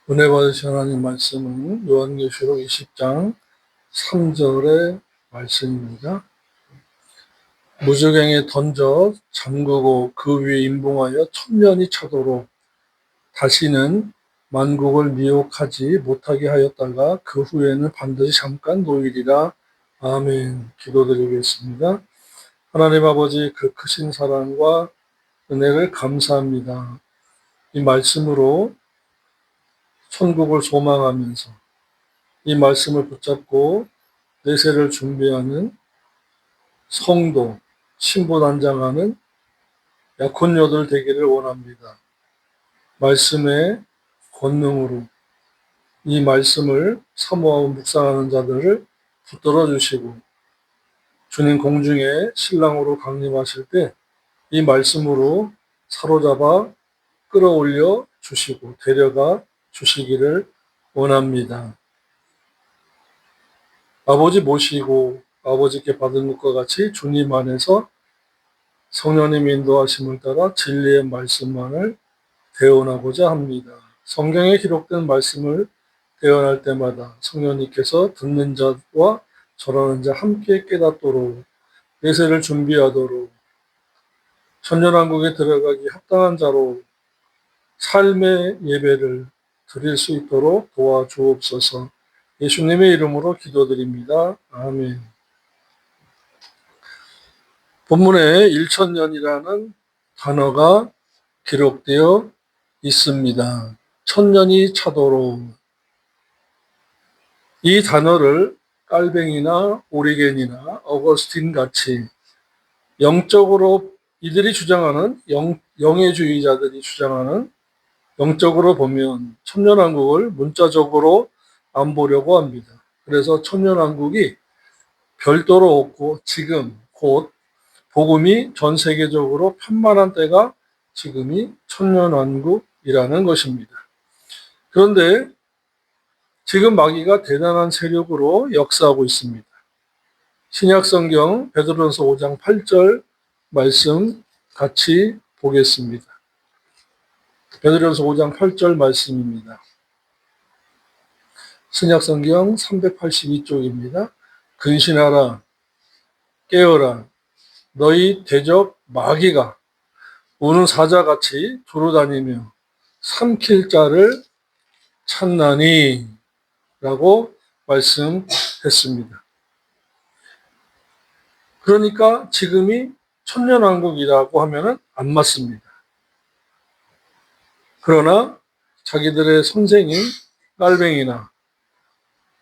은혜 받으신 하나님 말씀은 요한계시록 20장 3절의 말씀입니다. 무저갱에 던져 잠그고 그 위에 임봉하여 천년이 차도록 다시는 만국을 미혹하지 못하게 하였다가 그 후에는 반드시 잠깐 놓이리라. 아멘. 기도드리겠습니다. 하나님 아버지, 그 크신 사랑과 은혜를 감사합니다. 이 말씀으로 천국을 소망하면서 이 말씀을 붙잡고 내세를 준비하는 성도, 신부단장하는 약혼녀들 되기를 원합니다. 말씀의 권능으로 이 말씀을 사모하고 묵상하는 자들을 붙들어 주시고 주님 공중에 신랑으로 강림하실 때 이 말씀으로 사로잡아 끌어올려 주시고 데려가 주시기를 원합니다. 아버지 모시고 아버지께 받은 것과 같이 주님 안에서 성령님 인도하심을 따라 진리의 말씀만을 대언하고자 합니다. 성경에 기록된 말씀을 대언할 때마다 성령님께서 듣는 자와 절하는 자 함께 깨닫도록 내세를 준비하도록 천년왕국에 들어가기 합당한 자로 삶의 예배를 드릴 수 있도록 도와주옵소서. 예수님의 이름으로 기도드립니다. 아멘. 본문에 1000년이라는 단어가 기록되어 있습니다. 천년이 차도록. 이 단어를 깔뱅이나 오리겐이나 어거스틴 같이 영적으로 이들이 주장하는 영예주의자들이 주장하는 영적으로 보면 천년왕국을 문자적으로 안 보려고 합니다. 그래서 천년왕국이 별도로 없고 지금 곧 복음이 전 세계적으로 편만한 때가 지금이 천년왕국이라는 것입니다. 그런데 지금 마귀가 대단한 세력으로 역사하고 있습니다. 신약성경 베드로전서 5장 8절 말씀 같이 보겠습니다. 베드로전서 5장 8절 말씀입니다. 신약성경 382쪽입니다. 근신하라, 깨어라, 너희 대적 마귀가 우는 사자같이 두루다니며 삼킬 자를 찾나니 라고 말씀했습니다. 그러니까 지금이 천년왕국이라고 하면 안 맞습니다. 그러나 자기들의 선생인 깔뱅이나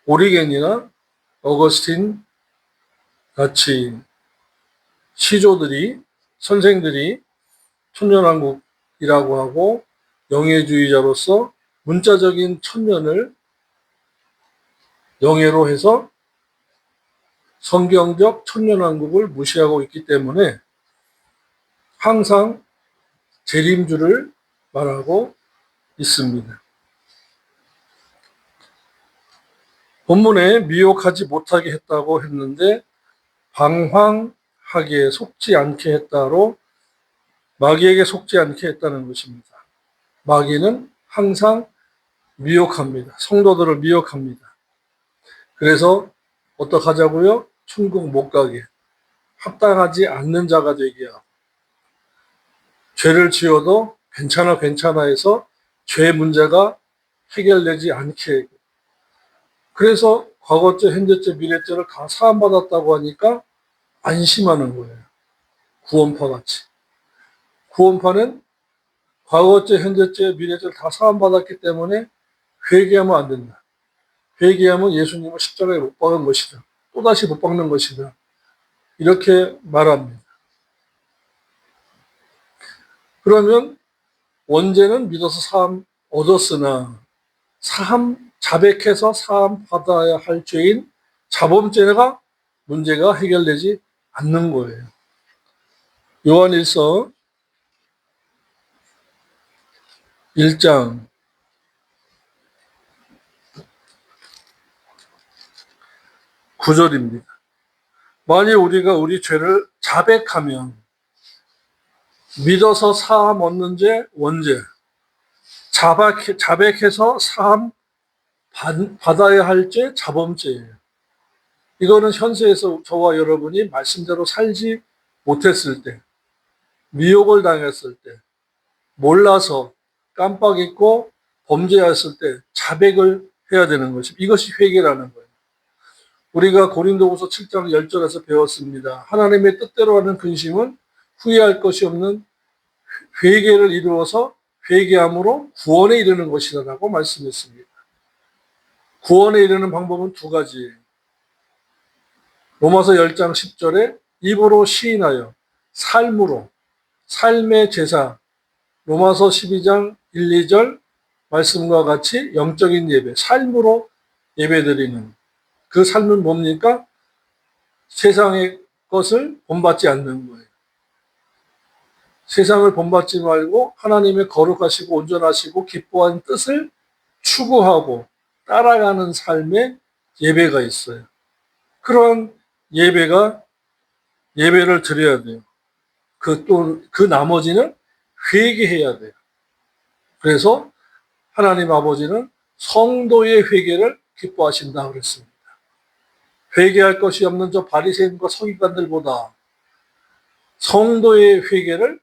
오리겐이나 어거스틴 같이 시조들이 선생들이 천년왕국이라고 하고 영예주의자로서 문자적인 천년을 영예로 해서 성경적 천년왕국을 무시하고 있기 때문에 항상 재림주를 말하고 있습니다. 본문에 미혹하지 못하게 했다고 했는데 방황하게 속지 않게 했다로 마귀에게 속지 않게 했다는 것입니다. 마귀는 항상 미혹합니다. 성도들을 미혹합니다. 그래서 어떡하자고요? 천국 못 가게, 합당하지 않는 자가 되게 하고, 죄를 지어도 괜찮아 해서 죄 문제가 해결되지 않게. 그래서 과거죄, 현재죄, 미래죄를 다 사함받았다고 하니까 안심하는 거예요. 구원파 같이. 구원파는 과거죄, 현재죄, 미래죄를 다 사함받았기 때문에 회개하면 안 된다. 회개하면 예수님을 십자가에 못 박은 것이다. 또다시 못 박는 것이다. 이렇게 말합니다. 그러면 원죄는 믿어서 사함 얻었으나 자백해서 사함 받아야 할 죄인 자범죄가 문제가 해결되지 않는 거예요. 요한일서 1장 9절입니다. 만일 우리가 우리 죄를 자백하면 믿어서 사함 얻는 죄 원죄, 자백해서 사함 받아야 할 죄, 자범죄예요. 이거는 현세에서 저와 여러분이 말씀대로 살지 못했을 때, 미혹을 당했을 때, 몰라서 깜빡 잊고 범죄했을 때 자백을 해야 되는 것입니다. 이것이 회개라는 거예요. 우리가 고린도후서 7장 10절에서 배웠습니다. 하나님의 뜻대로 하는 근심은 후회할 것이 없는 회개를 이루어서 회개함으로 구원에 이르는 것이라고 말씀했습니다. 구원에 이르는 방법은 두 가지예요. 로마서 10장 10절에 입으로 시인하여 삶으로 삶의 제사, 로마서 12장 1, 2절 말씀과 같이 영적인 예배, 삶으로 예배드리는 그 삶은 뭡니까? 세상의 것을 본받지 않는 거예요. 세상을 본받지 말고 하나님의 거룩하시고 온전하시고 기뻐하는 뜻을 추구하고 따라가는 삶의 예배가 있어요. 그런 예배를 드려야 돼요. 그 나머지는 회개해야 돼요. 그래서 하나님 아버지는 성도의 회개를 기뻐하신다 그랬습니다. 회개할 것이 없는 저 바리새인과 서기관들보다 성도의 회개를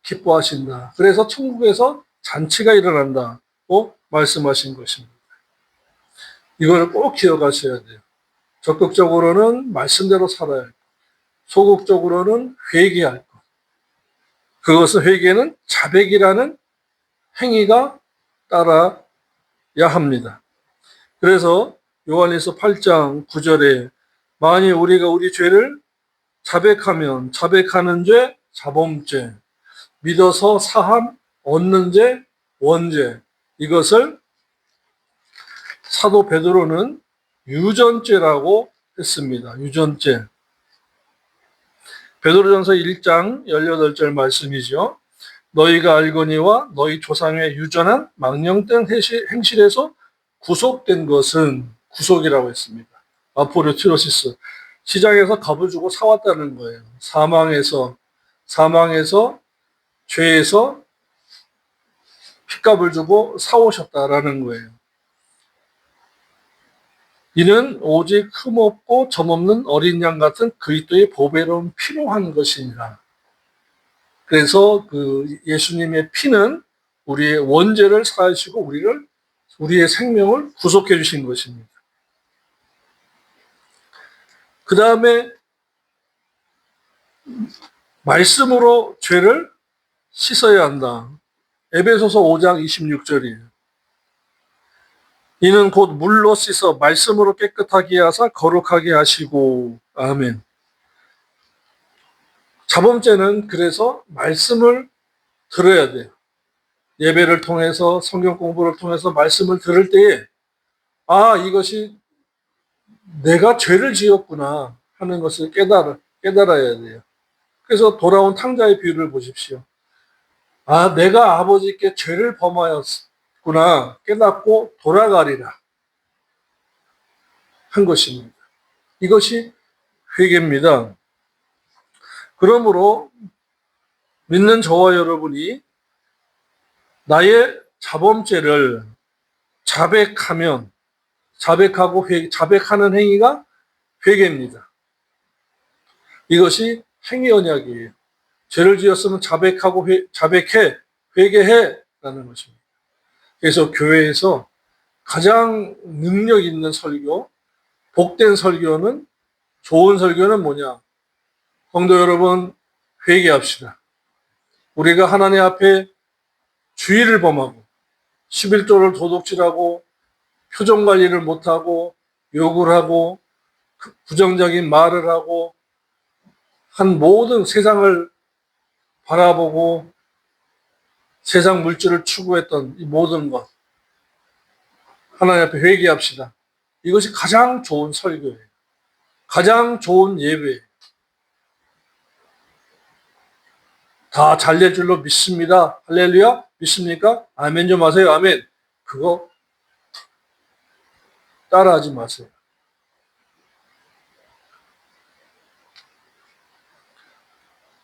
기뻐하신다. 그래서 천국에서 잔치가 일어난다고 말씀하신 것입니다. 이걸 꼭 기억하셔야 돼요. 적극적으로는 말씀대로 살아야 할 것, 소극적으로는 회개할 것. 그것은 회개는 자백이라는 행위가 따라야 합니다. 그래서 요한일서 8장 9절에 만일 우리가 우리 죄를 자백하면 자백하는 죄 자범죄, 믿어서 사함 얻는 죄 원죄, 이것을 사도 베드로는 유전죄라고 했습니다. 유전죄. 베드로전서 1장 18절 말씀이죠. 너희가 알거니와 너희 조상의 유전한 망령된 행실에서 구속된 것은, 구속이라고 했습니다. 아포르티로시스, 시장에서 값을 주고 사왔다는 거예요. 사망에서 죄에서 핏값을 주고 사오셨다라는 거예요. 이는 오직 흠없고 점없는 어린 양 같은 그리스도의 보배로운 피로 한 것이니라. 그래서 그 예수님의 피는 우리의 원죄를 사하시고 우리의 생명을 구속해 주신 것입니다. 그 다음에 말씀으로 죄를 씻어야 한다. 에베소서 5장 26절이에요. 이는 곧 물로 씻어 말씀으로 깨끗하게 하사 거룩하게 하시고. 아멘. 자범죄는 그래서 말씀을 들어야 돼요. 예배를 통해서 성경 공부를 통해서 말씀을 들을 때에 이것이 내가 죄를 지었구나 하는 것을 깨달아야 돼요. 그래서 돌아온 탕자의 비유를 보십시오. 내가 아버지께 죄를 범하였구나 깨닫고 돌아가리라 한 것입니다. 이것이 회개입니다. 그러므로 믿는 저와 여러분이 나의 자범죄를 자백하는 행위가 회개입니다. 이것이 행위 언약이에요. 죄를 지었으면 회개해 라는 것입니다. 그래서 교회에서 가장 능력 있는 설교, 복된 설교는, 좋은 설교는 뭐냐? 성도 여러분, 회개합시다. 우리가 하나님 앞에 주의를 범하고 11조를 도둑질하고 표정 관리를 못하고 욕을 하고 부정적인 말을 하고 한 모든 세상을 바라보고 세상 물질을 추구했던 이 모든 것, 하나님 앞에 회개합시다. 이것이 가장 좋은 설교예요. 가장 좋은 예배예요. 다 잘 될 줄로 믿습니다. 할렐루야. 믿습니까? 아멘 좀 하세요. 아멘. 그거 따라하지 마세요.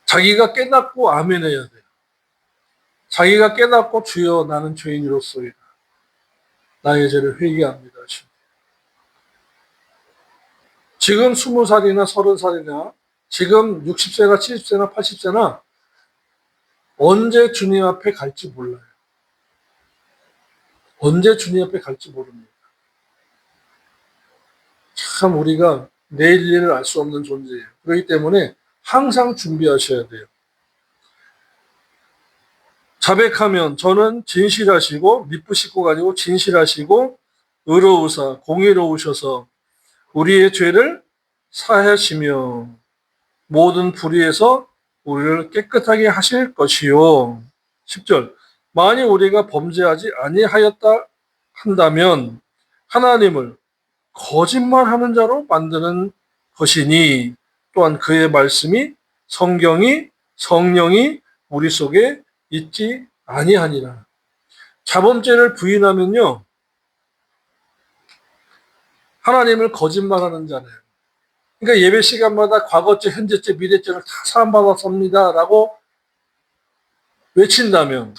자기가 깨닫고 아멘 해야 돼요. 자기가 깨닫고 주여 나는 죄인으로소이다. 나의 죄를 회개합니다. 지금 20살이나 30살이나 지금 60세나 70세나 80세나 언제 주님 앞에 갈지 몰라요. 언제 주님 앞에 갈지 모릅니다. 참 우리가 내일 일을 알 수 없는 존재예요. 그렇기 때문에 항상 준비하셔야 돼요. 자백하면 저는 진실하시고 미쁘시고가 아니고 진실하시고 의로우사 공의로우셔서 우리의 죄를 사하시며 모든 불의에서 우리를 깨끗하게 하실 것이요. 10절 만일 우리가 범죄하지 아니하였다 한다면 하나님을 거짓말하는 자로 만드는 것이니 또한 그의 말씀이 성령이 우리 속에 있지 아니하니라. 자범죄를 부인하면요 하나님을 거짓말하는 자래요. 그러니까 예배 시간마다 과거죄, 현재죄, 미래죄를 다 사함받았습니다 라고 외친다면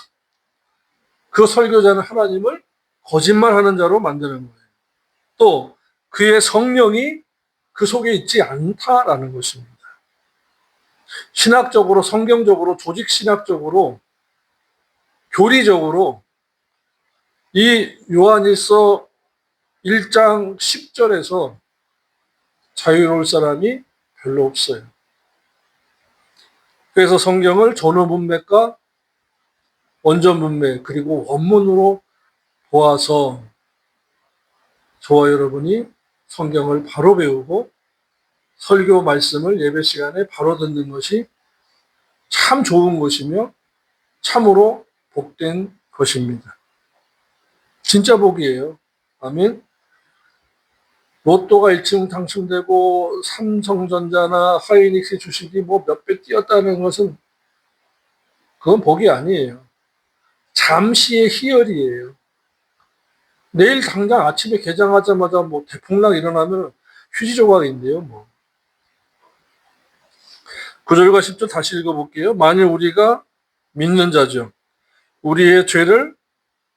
그 설교자는 하나님을 거짓말하는 자로 만드는 거예요. 또 그의 성령이 그 속에 있지 않다라는 것입니다. 신학적으로, 성경적으로, 조직신학적으로, 교리적으로 이 요한일서 1장 10절에서 자유로울 사람이 별로 없어요. 그래서 성경을 전후 문맥과 원전 문맥 그리고 원문으로 보아서 저와 여러분이 성경을 바로 배우고 설교 말씀을 예배 시간에 바로 듣는 것이 참 좋은 것이며 참으로 복된 것입니다. 진짜 복이에요. 아멘. 로또가 1층 당첨되고 삼성전자나 하이닉스 주식이 뭐 몇 배 뛰었다는 것은 그건 복이 아니에요. 잠시의 희열이에요. 내일 당장 아침에 개장하자마자 뭐 대폭락 일어나면 휴지 조각인데요. 뭐. 9절과 10절 다시 읽어볼게요. 만일 우리가 믿는 자죠. 우리의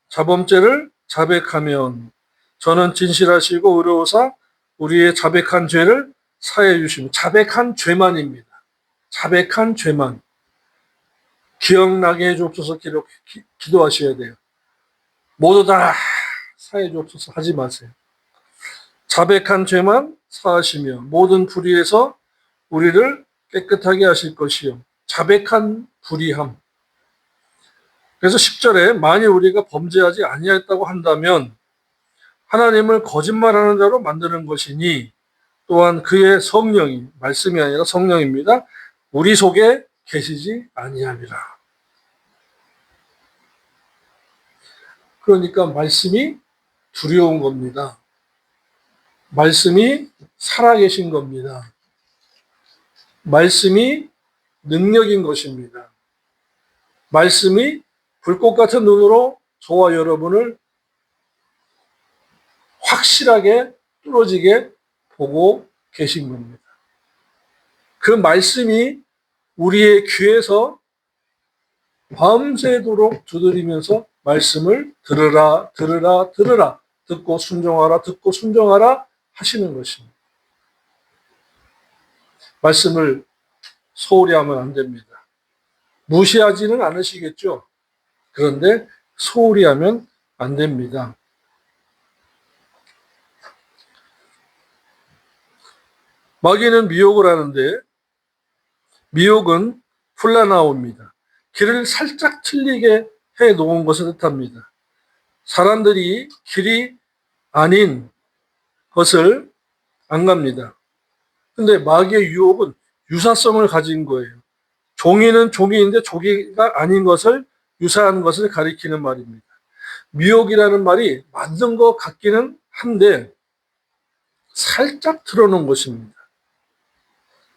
자범죄를 자백하면 저는 진실하시고 의로우사 우리의 자백한 죄를 사해 주시면 자백한 죄만입니다. 자백한 죄만. 기억나게 해주옵소서 기도하셔야 돼요. 모두 다 사해 주옵소서 하지 마세요. 자백한 죄만 사하시며 모든 불의에서 우리를 깨끗하게 하실 것이요. 자백한 불의함. 그래서 10절에 만일 우리가 범죄하지 아니하였다고 한다면 하나님을 거짓말하는 자로 만드는 것이니 또한 그의 성령이 말씀이 아니라 성령입니다. 우리 속에 계시지 아니함이라. 그러니까 말씀이 두려운 겁니다. 말씀이 살아계신 겁니다. 말씀이 능력인 것입니다. 말씀이 불꽃 같은 눈으로 저와 여러분을 확실하게 뚫어지게 보고 계신 겁니다. 그 말씀이 우리의 귀에서 밤새도록 두드리면서 말씀을 들으라 듣고 순종하라 하시는 것입니다. 말씀을 소홀히 하면 안 됩니다. 무시하지는 않으시겠죠. 그런데 소홀히 하면 안 됩니다. 마귀는 미혹을 하는데 미혹은 플라나오입니다. 길을 살짝 틀리게 해 놓은 것을 뜻합니다. 사람들이 길이 아닌 것을 안 갑니다. 근데 마귀의 유혹은 유사성을 가진 거예요. 종이는 종이인데 종이가 아닌 것을 유사한 것을 가리키는 말입니다. 미혹이라는 말이 맞는 것 같기는 한데 살짝 틀어놓은 것입니다.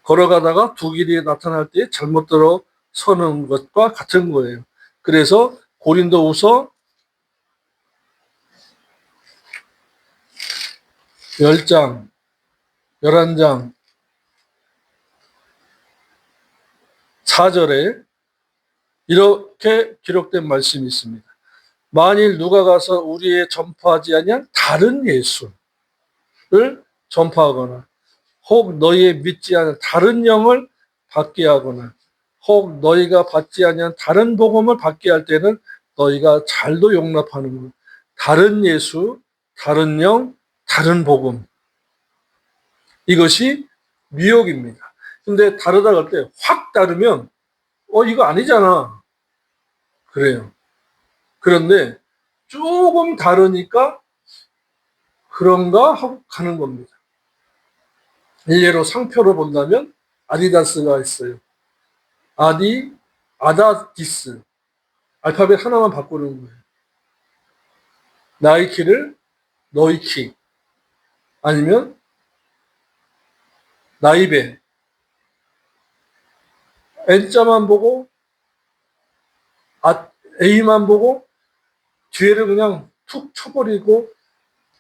걸어가다가 두 길이 나타날 때 잘못 들어서는 것과 같은 거예요. 그래서 고린도후서 10장, 11장 4절에 이렇게 기록된 말씀이 있습니다. 만일 누가 가서 우리의 전파하지 아니한 다른 예수를 전파하거나 혹 너희의 믿지 않은 다른 영을 받게 하거나 혹 너희가 받지 아니한 다른 복음을 받게 할 때는 너희가 잘도 용납하는 것. 다른 예수, 다른 영, 다른 복음. 이것이 미혹입니다. 근데 다르다고 할 때 확 다르면 이거 아니잖아. 그래요. 그런데 조금 다르니까 그런가 하고 가는 겁니다. 일례로 상표로 본다면 아디다스가 있어요. 아다디스. 알파벳 하나만 바꾸는 거예요. 나이키를 너이키. 아니면 나이베. N자만 보고 A만 보고 뒤에를 그냥 툭 쳐버리고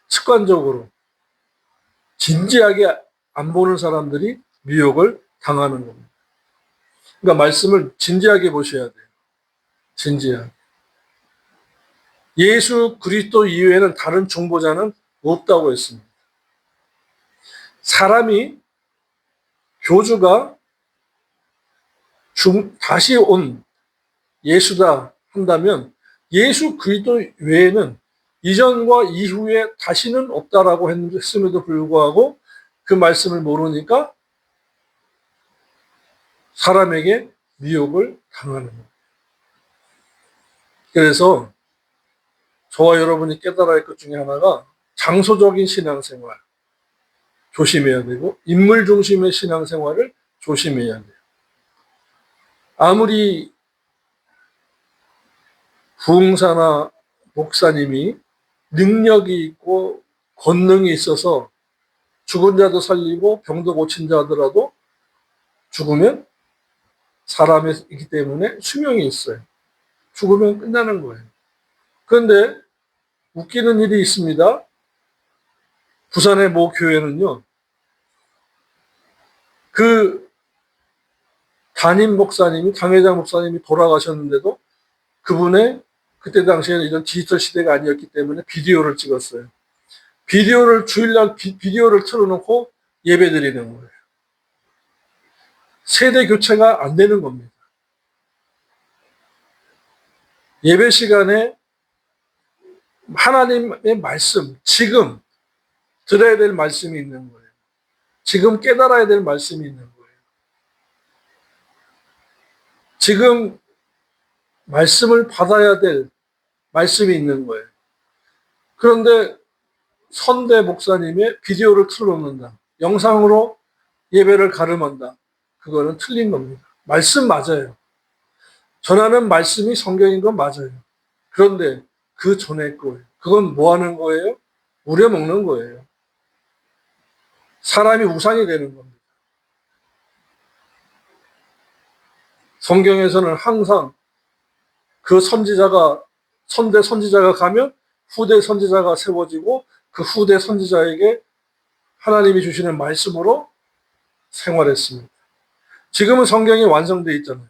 습관적으로 진지하게 안 보는 사람들이 미혹을 당하는 겁니다. 그러니까 말씀을 진지하게 보셔야 돼요. 진지하게. 예수 그리스도 이외에는 다른 중보자는 없다고 했습니다. 사람이 교주가 다시 온 예수다 한다면 예수 그리스도 외에는 이전과 이후에 다시는 없다라고 했음에도 불구하고 그 말씀을 모르니까 사람에게 미혹을 당하는 거예요. 그래서 저와 여러분이 깨달아야 할 것 중에 하나가 장소적인 신앙생활 조심해야 되고 인물 중심의 신앙생활을 조심해야 돼요. 아무리 부흥사나 목사님이 능력이 있고 권능이 있어서 죽은 자도 살리고 병도 고친다 하더라도 죽으면 사람이기 때문에 수명이 있어요. 죽으면 끝나는 거예요. 그런데 웃기는 일이 있습니다. 부산의 모 교회는요. 그 담임 목사님이 당회장 목사님이 돌아가셨는데도 그분의 그때 당시에는 이런 디지털 시대가 아니었기 때문에 비디오를 찍었어요. 비디오를 주일날 비디오를 틀어놓고 예배드리는 거예요. 세대 교체가 안 되는 겁니다. 예배 시간에 하나님의 말씀, 지금 들어야 될 말씀이 있는 거예요. 지금 깨달아야 될 말씀이 있는 거예요. 지금 말씀을 받아야 될 말씀이 있는 거예요. 그런데 선대 목사님의 비디오를 틀어놓는다. 영상으로 예배를 가름한다. 그거는 틀린 겁니다. 말씀 맞아요. 전하는 말씀이 성경인 건 맞아요. 그런데 그 전에 거예요. 그건 뭐 하는 거예요? 우려먹는 거예요. 사람이 우상이 되는 겁니다. 성경에서는 항상 그 선대 선지자가 가면 후대 선지자가 세워지고 그 후대 선지자에게 하나님이 주시는 말씀으로 생활했습니다. 지금은 성경이 완성되어 있잖아요.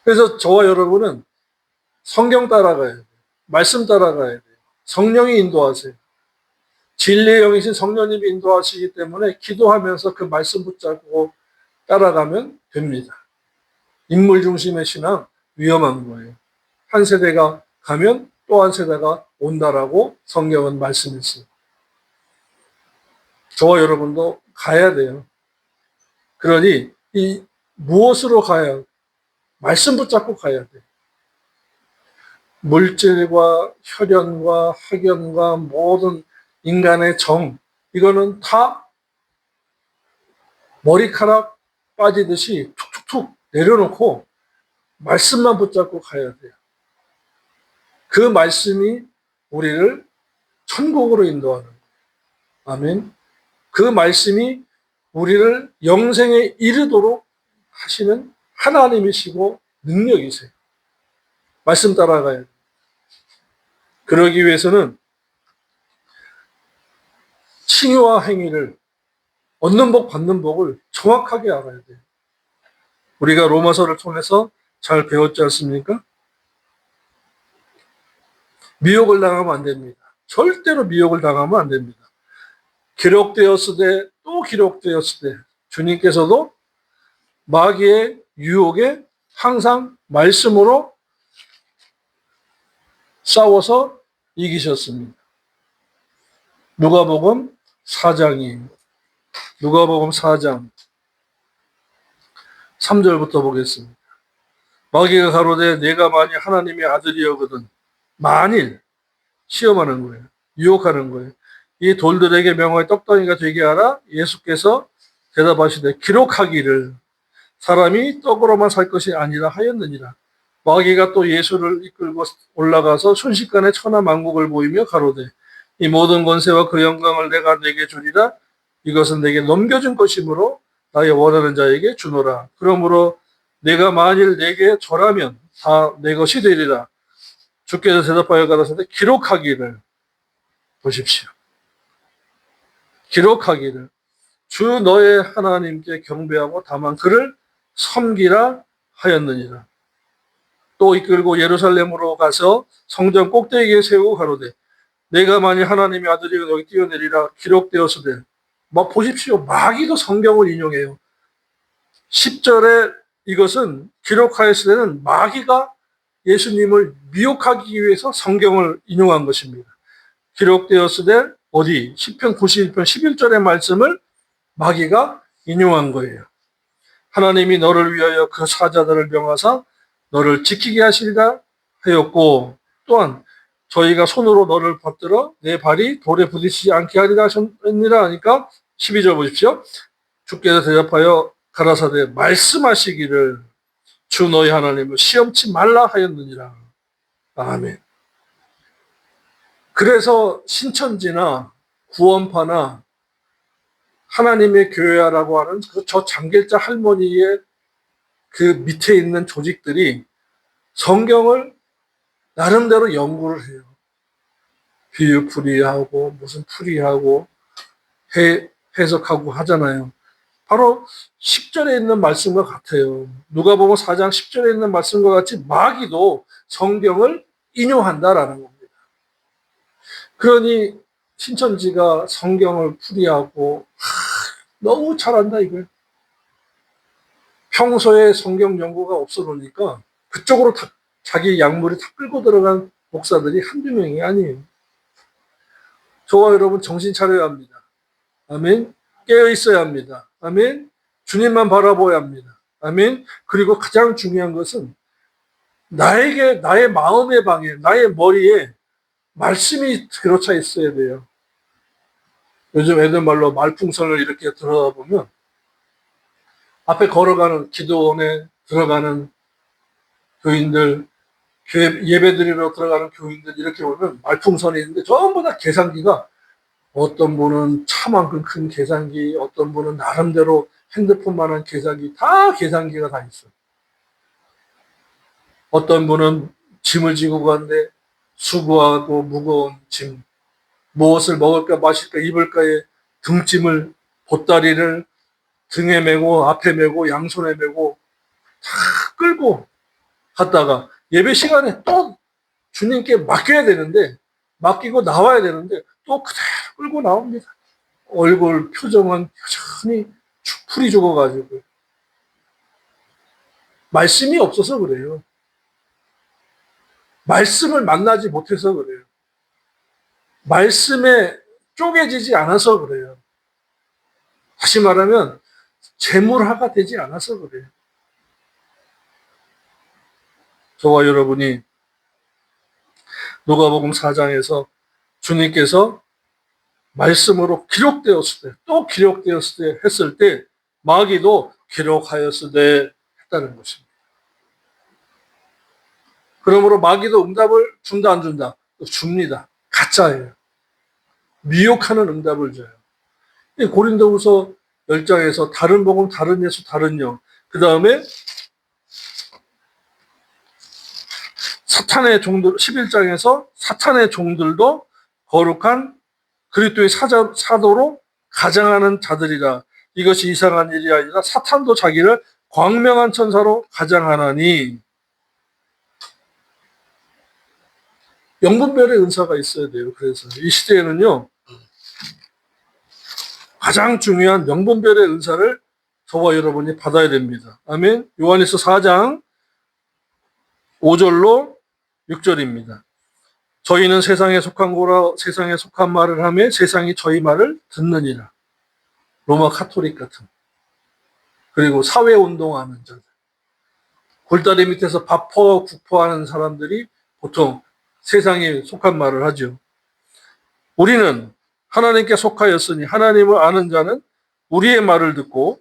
그래서 저와 여러분은 성경 따라가야 돼요. 말씀 따라가야 돼요. 성령이 인도하세요. 진리의 영이신 성령님이 인도하시기 때문에 기도하면서 그 말씀 붙잡고 따라가면 됩니다. 인물 중심의 신앙 위험한 거예요. 한 세대가 가면 또 한 세대가 온다라고 성경은 말씀했어요. 저와 여러분도 가야 돼요. 그러니 이 무엇으로 가야 말씀 붙잡고 가야 돼요. 물질과 혈연과 학연과 모든 인간의 정 이거는 다 머리카락 빠지듯이 툭툭툭 내려놓고 말씀만 붙잡고 가야 돼요. 그 말씀이 우리를 천국으로 인도하는 거예요. 아멘. 그 말씀이 우리를 영생에 이르도록 하시는 하나님이시고 능력이세요. 말씀 따라가야 돼요. 그러기 위해서는 칭의와 행위를 얻는 복 받는 복을 정확하게 알아야 돼요. 우리가 로마서를 통해서 잘 배웠지 않습니까? 미혹을 당하면 안 됩니다. 절대로 미혹을 당하면 안 됩니다. 기록되었으되 또 기록되었으되 주님께서도 마귀의 유혹에 항상 말씀으로 싸워서 이기셨습니다. 누가복음 4장이에요. 누가복음 4장 3절부터 보겠습니다. 마귀가 가로되 내가 만일 하나님의 아들이여거든 만일 시험하는 거예요. 유혹하는 거예요. 이 돌들에게 명하여 떡덩이가 되게 하라. 예수께서 대답하시되 기록하기를 사람이 떡으로만 살 것이 아니라 하였느니라. 마귀가 또 예수를 이끌고 올라가서 순식간에 천하 만국을 보이며 가로되 이 모든 권세와 그 영광을 내가 내게 주리라. 이것은 내게 넘겨준 것이므로 나의 원하는 자에게 주노라. 그러므로 내가 만일 내게 절하면 다 내 것이 되리라. 주께서 대답하여 가라사대 기록하기를 보십시오. 기록하기를 주 너의 하나님께 경배하고 다만 그를 섬기라 하였느니라. 또 이끌고 예루살렘으로 가서 성전 꼭대기에 세우고 가로되 내가 만일 하나님의 아들이여 여기 뛰어내리라. 기록되었으되 막 보십시오. 마귀도 성경을 인용해요. 10절에 이것은 기록하였을 때는 마귀가 예수님을 미혹하기 위해서 성경을 인용한 것입니다. 기록되었으되 어디? 시편 91편 11절의 말씀을 마귀가 인용한 거예요. 하나님이 너를 위하여 그 사자들을 명하사 너를 지키게 하시리라 하였고 또한 저희가 손으로 너를 받들어 내 발이 돌에 부딪히지 않게 하리라 하셨느니라 하니까 12절 보십시오. 주께서 대답하여 가라사대 말씀하시기를 주 너희 하나님을 시험치 말라 하였느니라. 아멘. 그래서 신천지나 구원파나 하나님의 교회라고 하는 저 장길자 할머니의 그 밑에 있는 조직들이 성경을 나름대로 연구를 해요. 비유풀이하고 무슨 풀이하고 해석하고 하잖아요. 바로 10절에 있는 말씀과 같아요. 누가복음 4장 10절에 있는 말씀과 같이 마귀도 성경을 인용한다라는 겁니다. 그러니 신천지가 성경을 풀이하고 너무 잘한다 이거예요. 평소에 성경 연구가 없어 보니까 그쪽으로 다 자기 약물이 다 끌고 들어간 목사들이 한두 명이 아니에요. 저와 여러분 정신 차려야 합니다. 아멘. 깨어 있어야 합니다. 아멘. 주님만 바라보아야 합니다. 아멘. 그리고 가장 중요한 것은 나의 마음의 방에, 나의 머리에 말씀이 들어차 있어야 돼요. 요즘 애들 말로 말풍선을 이렇게 들어보면 앞에 걸어가는 기도원에 들어가는 교인들, 예배드리러 들어가는 교인들 이렇게 보면 말풍선이 있는데 전부 다 계산기가 어떤 분은 차만큼 큰 계산기, 어떤 분은 나름대로 핸드폰만한 계산기, 다 계산기가 다 있어요. 어떤 분은 짐을 지고 가는데 수고하고 무거운 짐, 무엇을 먹을까 마실까 입을까에 등짐을 보따리를 등에 메고 앞에 메고 양손에 메고 다 끌고 갔다가 예배 시간에 또 주님께 맡겨야 되는데 맡기고 나와야 되는데 또 그대로 끌고 나옵니다. 얼굴 표정은 여전히 풀이 죽어가지고 말씀이 없어서 그래요. 말씀을 만나지 못해서 그래요. 말씀에 쪼개지지 않아서 그래요. 다시 말하면 재물화가 되지 않아서 그래요. 저와 여러분이 누가복음 4장에서 주님께서 말씀으로 기록되었을 때, 또 기록되었을 때 했을 때 마귀도 기록하였을 때 했다는 것입니다. 그러므로 마귀도 응답을 준다 안 준다? 줍니다. 가짜예요. 미혹하는 응답을 줘요. 고린도후서 10장에서 다른 복음, 다른 예수, 다른 영. 그 다음에 사탄의 종들, 11장에서 사탄의 종들도 거룩한 그리스도의 사도로 가장하는 자들이라. 이것이 이상한 일이 아니라 사탄도 자기를 광명한 천사로 가장하나니 영분별의 은사가 있어야 돼요. 그래서 이 시대에는요, 가장 중요한 영분별의 은사를 저와 여러분이 받아야 됩니다. 아멘. 요한일서 4장 5절로 6절입니다. 저희는 세상에 속한 거라 세상에 속한 말을 하며 세상이 저희 말을 듣느니라. 로마 카톨릭 같은. 그리고 사회운동하는 자들. 골다리 밑에서 밥퍼 국퍼하는 사람들이 보통 세상에 속한 말을 하죠. 우리는 하나님께 속하였으니 하나님을 아는 자는 우리의 말을 듣고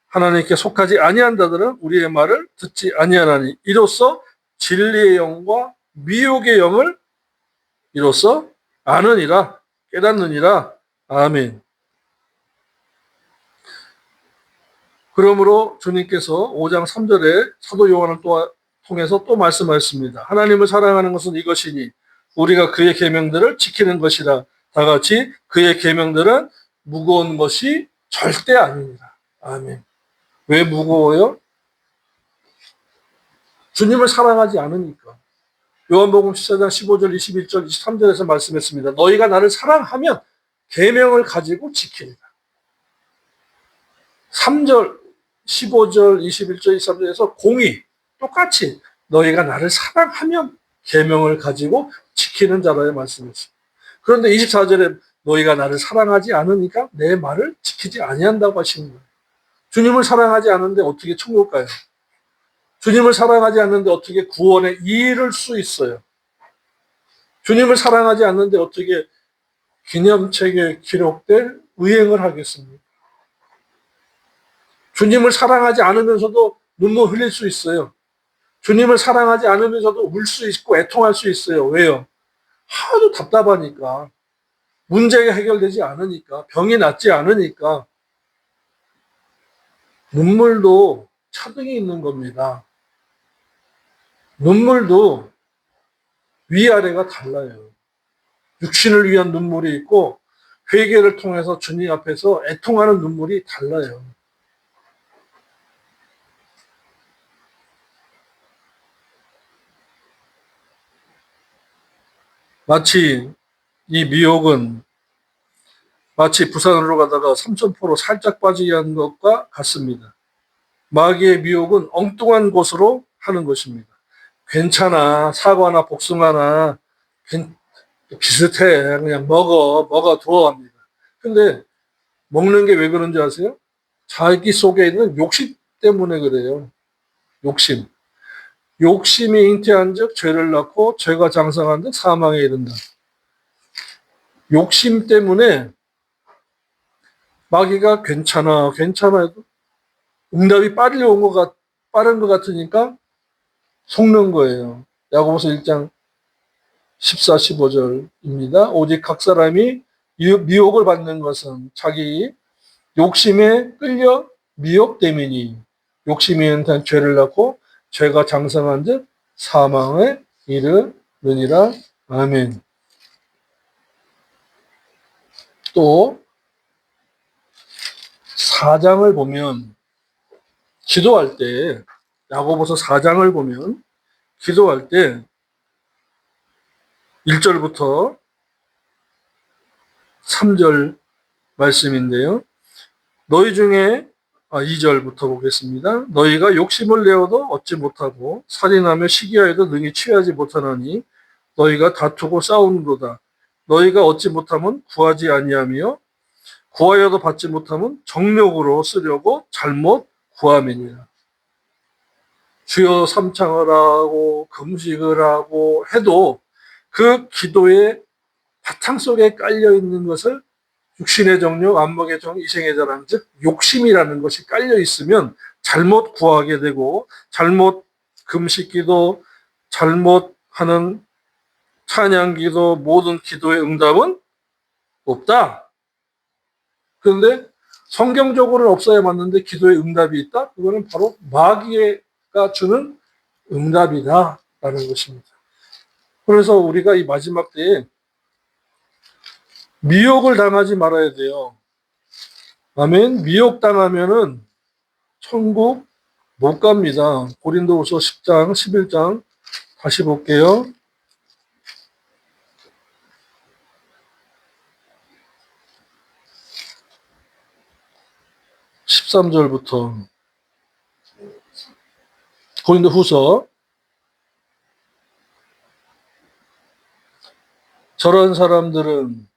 하나님께 속하지 아니한 자들은 우리의 말을 듣지 아니하나니 이로써 진리의 영과 미혹의 영을 이로써 아느니라 깨닫느니라. 아멘. 그러므로 주님께서 5장 3절에 사도 요한을 통해서 또 말씀하셨습니다. 하나님을 사랑하는 것은 이것이니 우리가 그의 계명들을 지키는 것이라. 다 같이 그의 계명들은 무거운 것이 절대 아닙니다. 아멘. 왜 무거워요? 주님을 사랑하지 않으니까. 요한복음 14장 15절, 21절, 23절에서 말씀했습니다. 너희가 나를 사랑하면 계명을 가지고 지키리라. 3절, 15절, 21절, 23절에서 공의 똑같이 너희가 나를 사랑하면 계명을 가지고 지키는 자라의 말씀이었습니다. 그런데 24절에 너희가 나를 사랑하지 않으니까 내 말을 지키지 아니한다고 하시는 거예요. 주님을 사랑하지 않는데 어떻게 천국 가요? 주님을 사랑하지 않는데 어떻게 구원에 이를 수 있어요? 주님을 사랑하지 않는데 어떻게 기념책에 기록될 의행을 하겠습니까? 주님을 사랑하지 않으면서도 눈물 흘릴 수 있어요. 주님을 사랑하지 않으면서도 울 수 있고 애통할 수 있어요. 왜요? 하도 답답하니까. 문제가 해결되지 않으니까. 병이 낫지 않으니까. 눈물도 차등이 있는 겁니다. 눈물도 위아래가 달라요. 육신을 위한 눈물이 있고 회개를 통해서 주님 앞에서 애통하는 눈물이 달라요. 마치 이 미혹은 마치 부산으로 가다가 삼천포로 살짝 빠지게 한 것과 같습니다. 마귀의 미혹은 엉뚱한 곳으로 하는 것입니다. 괜찮아, 사과나 복숭아나 비슷해, 그냥 먹어둬 합니다. 근데 먹는 게 왜 그런지 아세요? 자기 속에 있는 욕심 때문에 그래요. 욕심. 욕심이 잉태한 즉 죄를 낳고 죄가 장성한 즉 사망에 이른다. 욕심 때문에 마귀가 괜찮아 해도 응답이 빠른 것 같으니까 속는 거예요. 야고보서 1장 14, 15절입니다. 오직 각 사람이 미혹을 받는 것은 자기 욕심에 끌려 미혹됨이니 욕심이 잉태한 죄를 낳고 죄가 장성한 즉 사망에 이르느니라. 아멘. 또 4장을 보면 기도할 때 야고보서 4장을 보면 기도할 때 1절부터 3절 말씀인데요. 너희 중에 2절부터 보겠습니다. 너희가 욕심을 내어도 얻지 못하고 살인하며 시기하여도 능히 취하지 못하나니 너희가 다투고 싸우는도다. 너희가 얻지 못하면 구하지 아니하며 구하여도 받지 못하면 정욕으로 쓰려고 잘못 구함이니라. 주여 삼창을 하고 금식을 하고 해도 그 기도의 바탕 속에 깔려 있는 것을 육신의 정욕, 안목의 정욕, 이생의 자랑, 즉 욕심이라는 것이 깔려 있으면 잘못 구하게 되고 잘못 금식기도, 잘못하는 찬양기도, 모든 기도의 응답은 없다. 그런데 성경적으로는 없어야 맞는데 기도의 응답이 있다? 그거는 바로 마귀가 주는 응답이다라는 것입니다. 그래서 우리가 이 마지막 때에 미혹을 당하지 말아야 돼요. 아멘. 미혹당하면은 천국 못 갑니다. 고린도후서 10장, 11장 다시 볼게요. 13절부터 고린도후서 저런 사람들은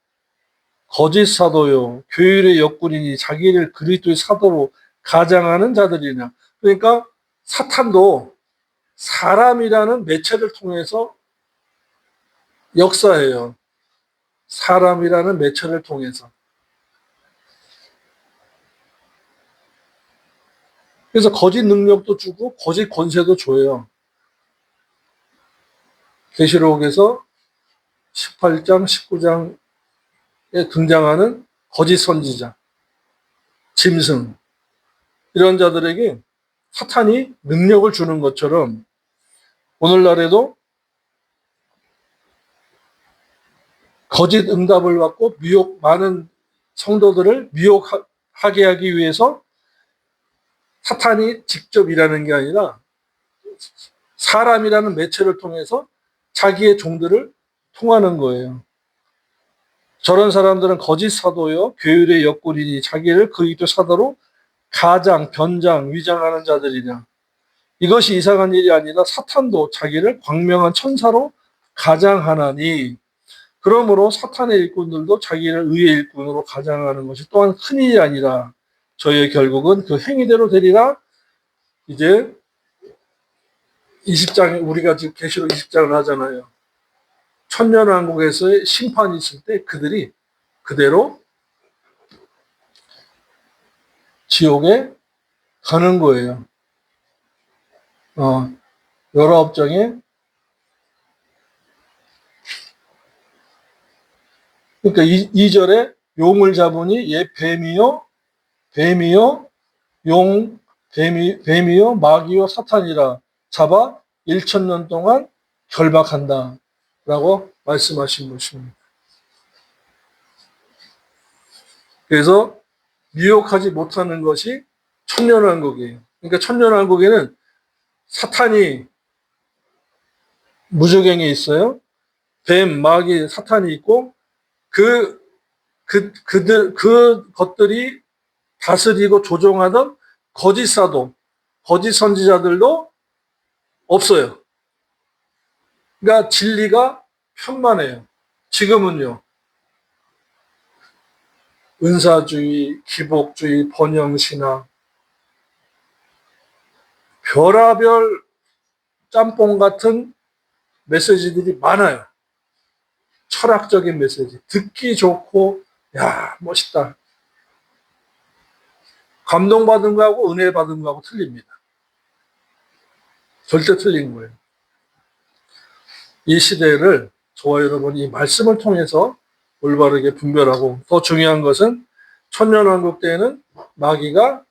거짓 사도요 교율의 역군이니 자기를 그리스도의 사도로 가장하는 자들이냐. 그러니까 사탄도 사람이라는 매체를 통해서 역사해요. 사람이라는 매체를 통해서. 그래서 거짓 능력도 주고 거짓 권세도 줘요. 계시록에서 18장, 19장에 등장하는 거짓 선지자, 짐승, 이런 자들에게 사탄이 능력을 주는 것처럼 오늘날에도 거짓 응답을 받고 많은 성도들을 미혹하게 하기 위해서 사탄이 직접 일하는 게 아니라 사람이라는 매체를 통해서 자기의 종들을 통하는 거예요. 저런 사람들은 거짓 사도요 교율의 역군이니 자기를 그리스도 사도로 가장, 변장, 위장하는 자들이냐. 이것이 이상한 일이 아니라 사탄도 자기를 광명한 천사로 가장하나니 그러므로 사탄의 일꾼들도 자기를 의의 일꾼으로 가장하는 것이 또한 큰일이 아니라 저희의 결국은 그 행위대로 되리라. 이제 20장에 우리가 지금 계시록 20장을 하잖아요. 천년왕국에서의 심판이 있을 때 그들이 그대로 지옥에 가는 거예요. 19장에 그러니까 2절에 용을 잡으니 얘 뱀이요 뱀이요 마귀요 사탄이라 잡아 1000년 동안 결박한다 라고 말씀하신 것입니다. 그래서 미혹하지 못하는 것이 천년왕국이에요. 그러니까 천년왕국에는 사탄이 무저갱에 있어요. 뱀, 마귀, 사탄이 있고 그것들이 다스리고 조종하던 거짓 사도, 거짓 선지자들도 없어요. 그러니까 진리가 편만해요. 지금은요. 은사주의, 기복주의, 번영신앙, 별하별 짬뽕 같은 메시지들이 많아요. 철학적인 메시지. 듣기 좋고, 야, 멋있다. 감동받은 거하고 은혜 받은 거하고 틀립니다. 절대 틀린 거예요. 이 시대를 저와 여러분이 이 말씀을 통해서 올바르게 분별하고 더 중요한 것은 천년왕국 때에는 마귀가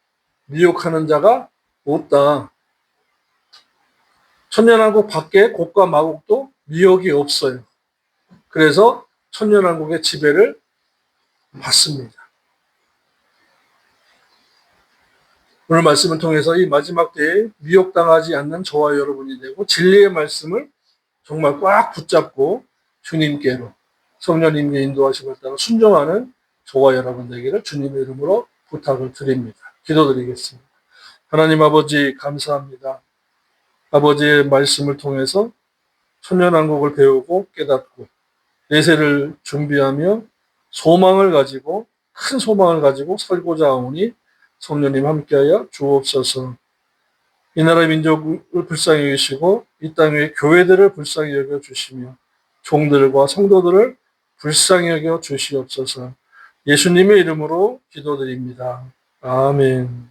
미혹하는 자가 없다. 천년왕국 밖에 곡과 마곡도 미혹이 없어요. 그래서 천년왕국의 지배를 받습니다. 오늘 말씀을 통해서 이 마지막 때에 미혹당하지 않는 저와 여러분이 되고 진리의 말씀을 정말 꽉 붙잡고 주님께로 성령님의 인도하심을 따라 순종하는 저와 여러분 되기를 주님의 이름으로 부탁을 드립니다. 기도드리겠습니다. 하나님 아버지 감사합니다. 아버지의 말씀을 통해서 천년왕국을 배우고 깨닫고 내세를 준비하며 소망을 가지고 큰 소망을 가지고 살고자 하오니 성령님 함께하여 주옵소서. 이 나라 민족을 불쌍히 여기시고 이 땅의 교회들을 불쌍히 여겨 주시며 종들과 성도들을 불쌍히 여겨 주시옵소서. 예수님의 이름으로 기도드립니다. 아멘.